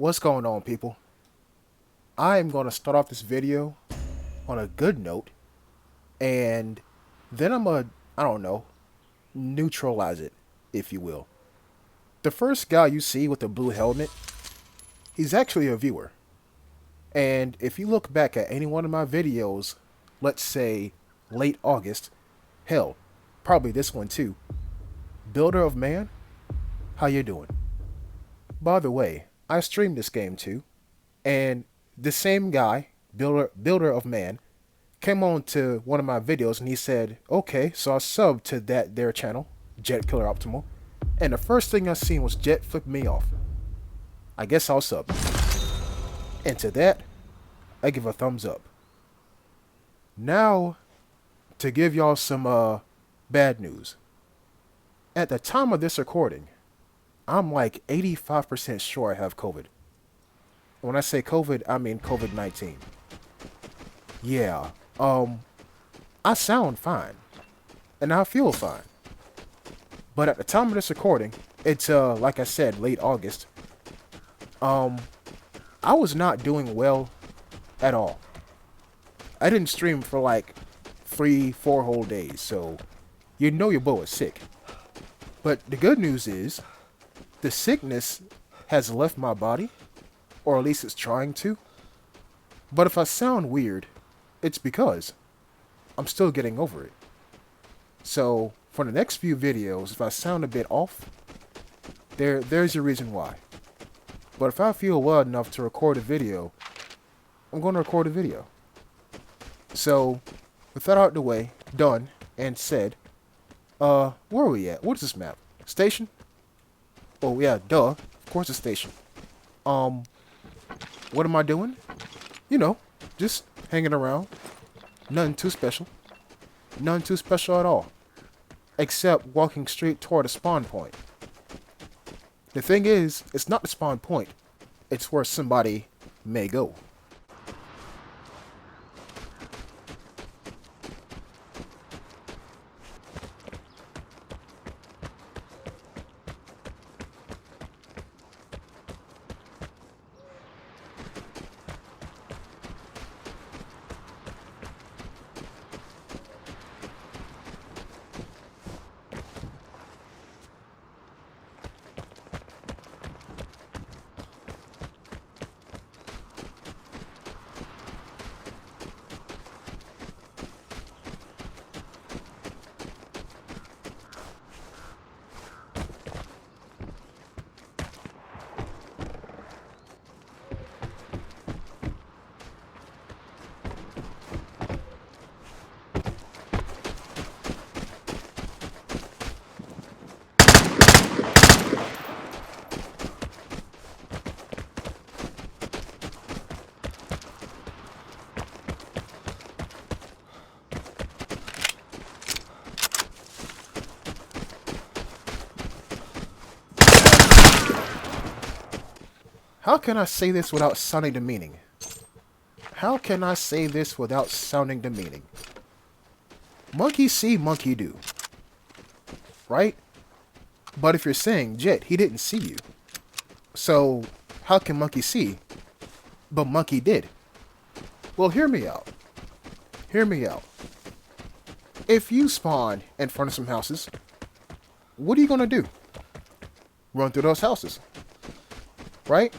What's going on, people? I am going to start off this video on a good note, and then I don't know, neutralize it, if you will. The first guy you see with the blue helmet, he's actually a viewer. And if you look back at any one of my videos, let's say late August, hell, probably this one too, Builder of Man, how you doing? By the way, I streamed this game too, and the same guy, Builder of Man, came on to one of my videos and he said, okay, so I subbed to their channel, Jet Killer Optimal, and the first thing I seen was Jet flip me off. I guess I'll sub. And to that, I give a thumbs up. Now, to give y'all some bad news. At the time of this recording, I'm like 85% sure I have COVID. When I say COVID, I mean COVID-19. Yeah, I sound fine, and I feel fine. But at the time of this recording, it's like I said, late August. I was not doing well at all. I didn't stream for like 3-4 whole days, so you know your boy was sick. But the good news is, the sickness has left my body, or at least it's trying to. But if I sound weird, it's because I'm still getting over it. So for the next few videos, if I sound a bit off, there's a reason why. But if I feel well enough to record a video, I'm going to record a video. So with that out of the way, done and said, where are we at? What is this map? Station? Oh yeah, duh. Of course it's station. What am I doing? You know, just hanging around. Nothing too special. Nothing too special at all. Except walking straight toward a spawn point. The thing is, it's not the spawn point. It's where somebody may go. How can I say this without sounding demeaning? How can I say this without sounding demeaning? Monkey see, monkey do. Right? But if you're saying, Jet, he didn't see you. So, how can monkey see? But monkey did. Well, hear me out. Hear me out. If you spawn in front of some houses, what are you gonna do? Run through those houses. Right?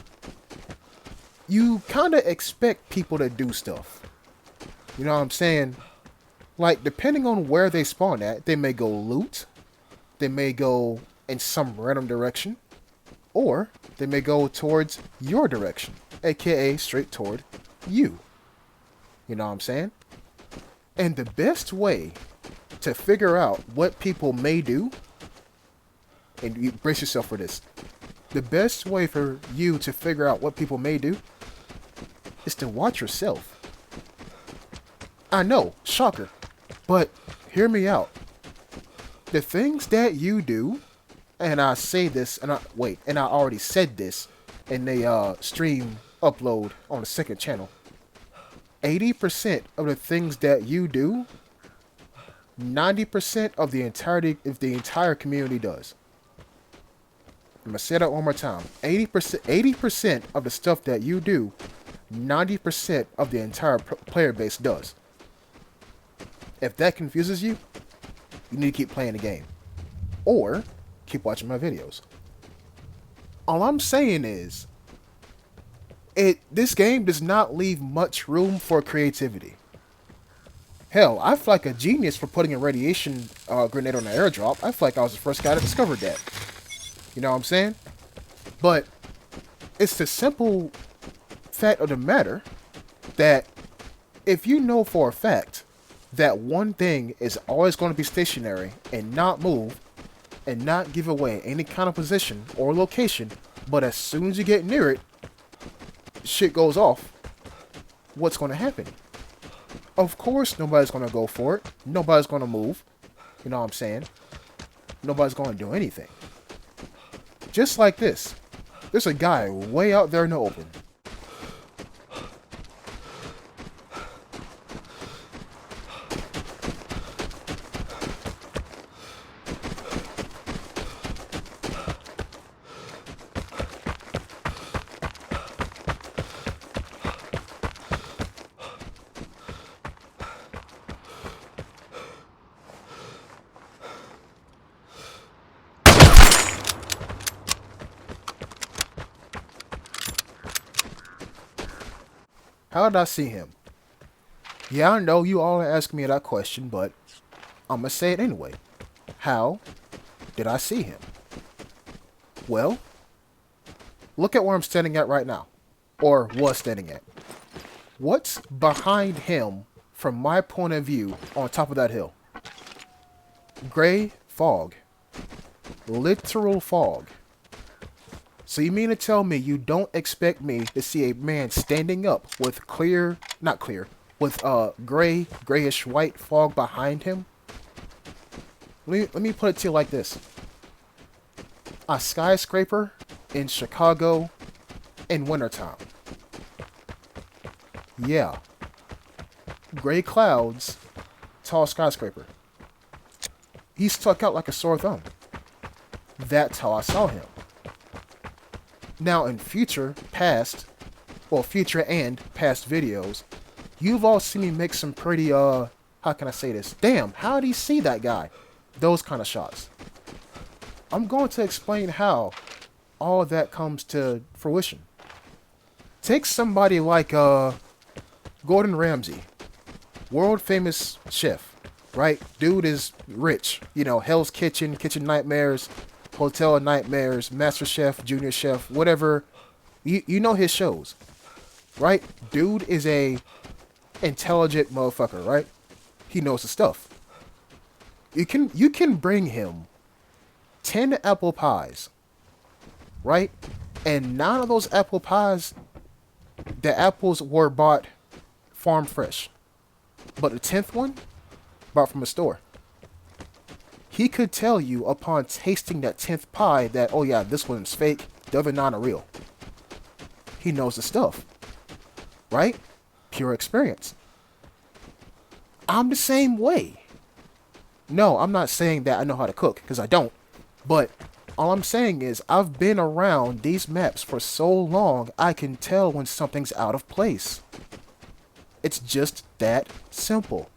You kind of expect people to do stuff. You know what I'm saying? Like, depending on where they spawn at, they may go loot, they may go in some random direction, or they may go towards your direction, aka straight toward you. You know what I'm saying? And the best way to figure out what people may do, and you brace yourself for this, the best way for you to figure out what people may do is to watch yourself. I know, shocker, but hear me out. The things that you do, and I say this, and I already said this in the stream upload on the second channel. 80% of the things that you do, 90% of the entire community does. I'm gonna say that one more time. 80% of the stuff that you do, 90% of the entire player base does. If that confuses you, you need to keep playing the game. Or keep watching my videos. All I'm saying is, this game does not leave much room for creativity. Hell, I feel like a genius for putting a radiation grenade on an airdrop. I feel like I was the first guy that discovered that. You know what I'm saying? But it's the simple fact of the matter that if you know for a fact that one thing is always going to be stationary and not move and not give away any kind of position or location, but as soon as you get near it, shit goes off, what's going to happen? Of course nobody's going to go for it. Nobody's going to move. You know what I'm saying? Nobody's going to do anything. Just like this. There's a guy way out there in the open. How did I see him? Yeah, I know you all are asking me that question, but I'm gonna say it anyway. How did I see him? Well, look at where I'm standing at right now. Or was standing at. What's behind him from my point of view on top of that hill? Gray fog. Literal fog. So you mean to tell me you don't expect me to see a man standing up with with grayish white fog behind him? Let me put it to you like this. A skyscraper in Chicago in wintertime. Yeah. Gray clouds, tall skyscraper. He stuck out like a sore thumb. That's how I saw him. Now in future and past videos, you've all seen me make some pretty, how can I say this? Damn, how did he see that guy? Those kind of shots. I'm going to explain how all of that comes to fruition. Take somebody like, Gordon Ramsay. World famous chef, right? Dude is rich. You know, Hell's Kitchen, Kitchen Nightmares, Hotel Nightmares, Master Chef, Junior Chef, whatever. You know his shows, right? Dude is a intelligent motherfucker, right? He knows the stuff. You can bring him 10 apple pies, right? And 9 of those apple pies, the apples were bought farm fresh. But the 10th one, bought from a store. He could tell you upon tasting that 10th pie that, oh yeah, this one's fake, the other 9 are real. He knows the stuff. Right? Pure experience. I'm the same way. No, I'm not saying that I know how to cook, because I don't. But all I'm saying is I've been around these maps for so long, I can tell when something's out of place. It's just that simple.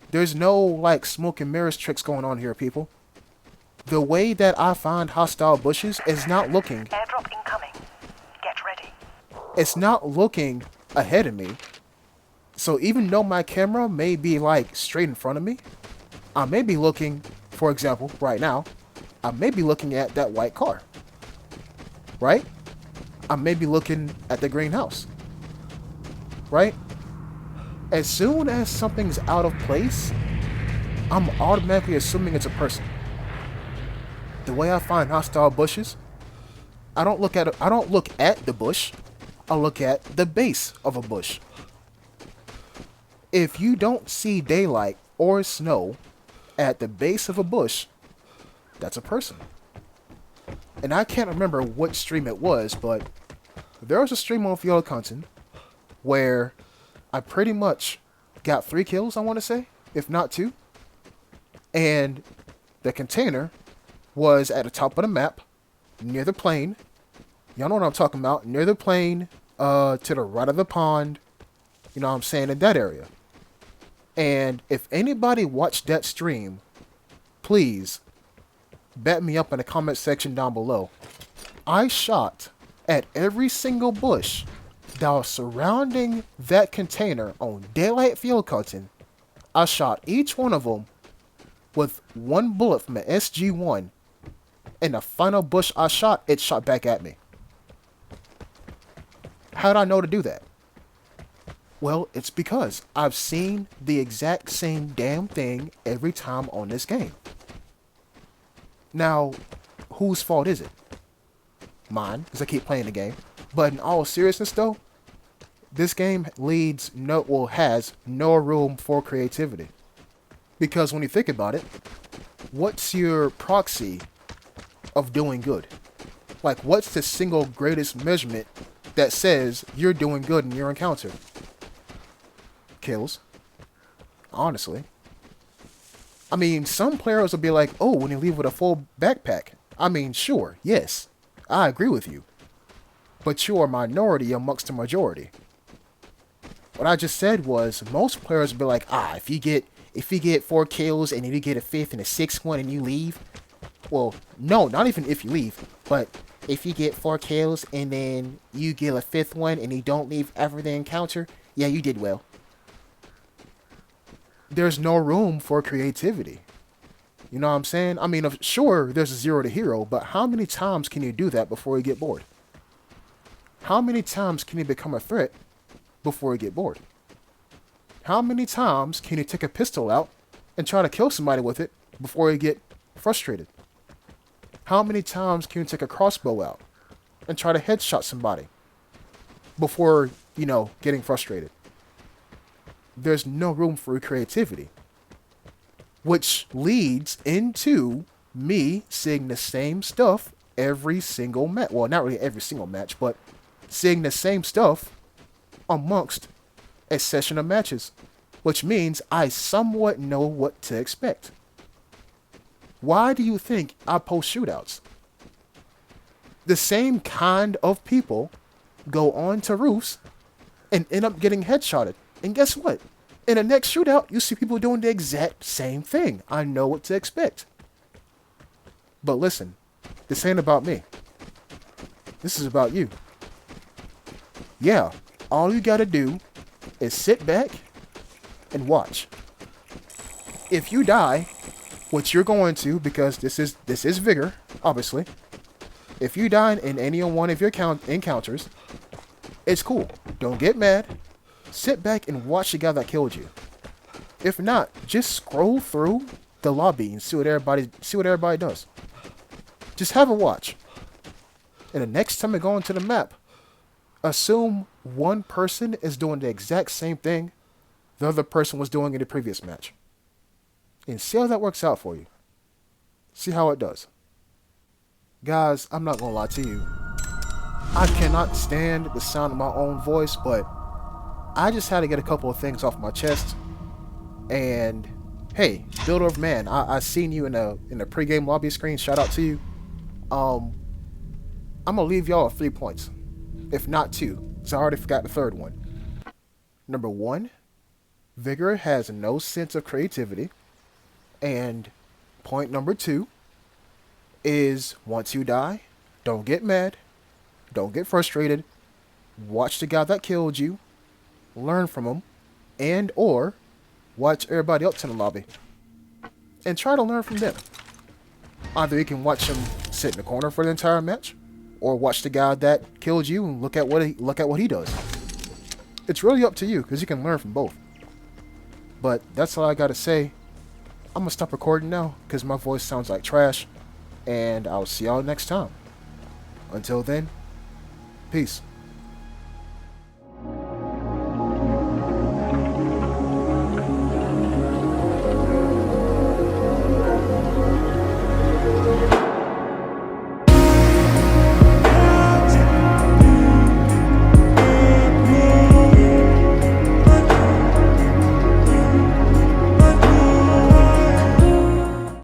There's no, like, smoke and mirrors tricks going on here, people. The way that I find hostile bushes is not looking... Airdrop incoming. Get ready. It's not looking ahead of me. So even though my camera may be, like, straight in front of me, I may be looking, for example, right now, I may be looking at that white car. Right? I may be looking at the greenhouse. Right? As soon as something's out of place, I'm automatically assuming it's a person. The way I find hostile bushes, I don't look at the bush. I look at the base of a bush. If you don't see daylight or snow at the base of a bush, that's a person. And I can't remember which stream it was, but there was a stream on Field Content where I pretty much got 3 kills, I want to say, if not 2. And the container was at the top of the map, near the plane. Y'all know what I'm talking about. Near the plane, to the right of the pond. You know what I'm saying? In that area. And if anybody watched that stream, please bet me up in the comment section down below. I shot at every single bush that was surrounding that container on daylight field cutting. I shot each one of them with one bullet from an SG-1. And the final bush I shot, it shot back at me. How did I know to do that? Well, it's because I've seen the exact same damn thing every time on this game. Now, whose fault is it? Mine, because I keep playing the game. But in all seriousness though, this game has no room for creativity. Because when you think about it, what's your proxy of doing good? Like, what's the single greatest measurement that says you're doing good in your encounter? Kills. Honestly. I mean, some players will be like, oh, when you leave with a full backpack. I mean, sure, yes, I agree with you. But you are a minority amongst the majority. What I just said was, most players will be like, if you get 4 kills and then you get a 5th and a 6th one and you leave. Well, no, not even if you leave, but if you get 4 kills and then you get a 5th one and you don't leave after the encounter, yeah, you did well. There's no room for creativity. You know what I'm saying? I mean, sure, there's a 0 to hero, but how many times can you do that before you get bored? How many times can you become a threat before you get bored? How many times can you take a pistol out and try to kill somebody with it before you get frustrated? How many times can you take a crossbow out and try to headshot somebody before, getting frustrated? There's no room for creativity. Which leads into me seeing the same stuff every single match. Well, not really every single match, but seeing the same stuff amongst a session of matches. Which means I somewhat know what to expect. Why do you think I post shootouts? The same kind of people go on to roofs and end up getting headshotted. And guess what? In the next shootout, you see people doing the exact same thing. I know what to expect. But listen, this ain't about me. This is about you. Yeah, all you gotta do is sit back and watch. If you die, which you're going to, because this is Vigor, obviously. If you die in any one of your encounters, it's cool. Don't get mad. Sit back and watch the guy that killed you. If not, just scroll through the lobby and see what everybody does. Just have a watch. And the next time you go into the map, assume one person is doing the exact same thing the other person was doing in the previous match. And see how that works out for you. See how it does. Guys, I'm not gonna lie to you. I cannot stand the sound of my own voice, but I just had to get a couple of things off my chest. And hey, Builder of Man, I seen you in the pregame lobby screen. Shout out to you. I'm gonna leave y'all with 3 points, if not 2, because I already forgot the third one. Number 1, Vigor has no sense of creativity. And point number 2 is, once you die, don't get mad, don't get frustrated, watch the guy that killed you, learn from him, and or watch everybody else in the lobby and try to learn from them. Either you can watch him sit in the corner for the entire match, or watch the guy that killed you and look at what he does. It's really up to you, because you can learn from both. But that's all I gotta say. I'm gonna stop recording now because my voice sounds like trash, and I'll see y'all next time. Until then, peace.